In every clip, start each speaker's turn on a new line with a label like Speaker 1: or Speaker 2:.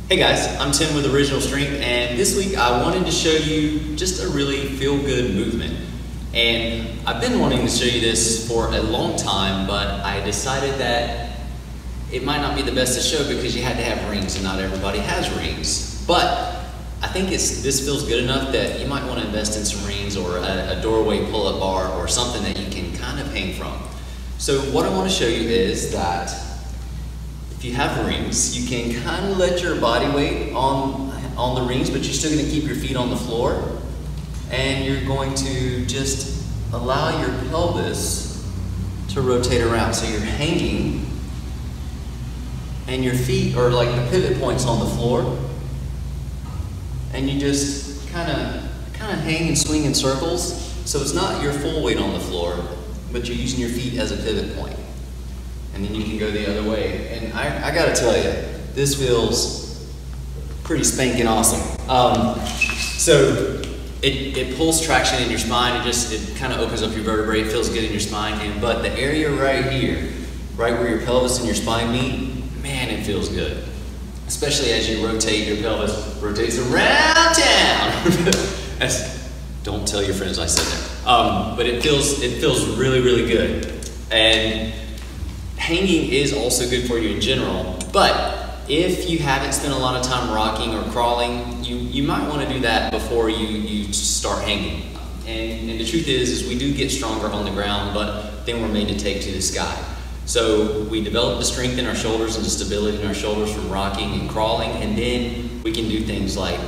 Speaker 1: Hey guys, I'm Tim with Original Strength, and this week I wanted to show you just a really feel-good movement. And I've been wanting to show you this for a long time, but I decided that it might not be the best to show because you had to have rings and not everybody has rings. But I think this feels good enough that you might want to invest in some rings or a doorway pull-up bar or something that you can kind of hang from. So what I want to show you is that if you have rings, you can kind of let your body weight on the rings, but you're still going to keep your feet on the floor. And you're going to just allow your pelvis to rotate around. So you're hanging, and your feet are like the pivot points on the floor. And you just kind of hang and swing in circles. So it's not your full weight on the floor, but you're using your feet as a pivot point. And then you can go the other way. And I gotta tell you, this feels pretty spanking awesome. So it pulls traction in your spine. It kind of opens up your vertebrae. It feels good in your spine. But the area right here, right where your pelvis and your spine meet, man, it feels good. Especially as you rotate, your pelvis rotates around town. Don't tell your friends I said that. But it feels really, really good. And hanging is also good for you in general, but if you haven't spent a lot of time rocking or crawling, you might want to do that before you start hanging. And the truth is we do get stronger on the ground, but then we're made to take to the sky. So we develop the strength in our shoulders and the stability in our shoulders from rocking and crawling, and then we can do things like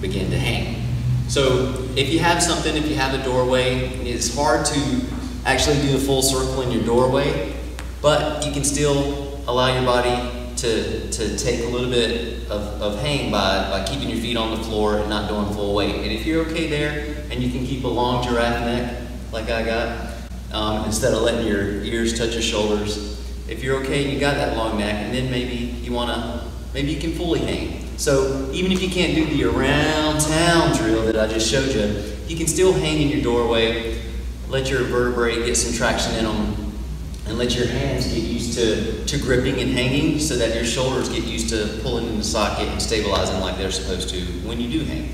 Speaker 1: begin to hang. So if you have something, if you have a doorway, it's hard to actually do a full circle in your doorway, but you can still allow your body to take a little bit of hang by keeping your feet on the floor and not doing full weight. And if you're okay there, and you can keep a long giraffe neck like I got, instead of letting your ears touch your shoulders, if you're okay and you got that long neck, and then maybe you can fully hang. So even if you can't do the around town drill that I just showed you, you can still hang in your doorway, let your vertebrae get some traction in them, and let your hands get used to gripping and hanging so that your shoulders get used to pulling in the socket and stabilizing like they're supposed to when you do hang.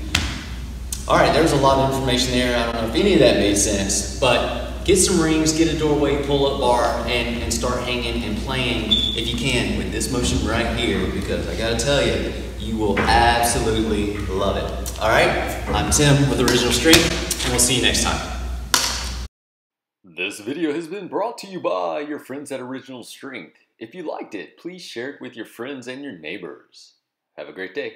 Speaker 1: All right, there's a lot of information there. I don't know if any of that made sense, but get some rings, get a doorway pull-up bar, and start hanging and playing if you can with this motion right here, because I gotta tell you, you will absolutely love it. All right, I'm Tim with Original Strength, and we'll see you next time.
Speaker 2: This video has been brought to you by your friends at Original Strength. If you liked it, please share it with your friends and your neighbors. Have a great day.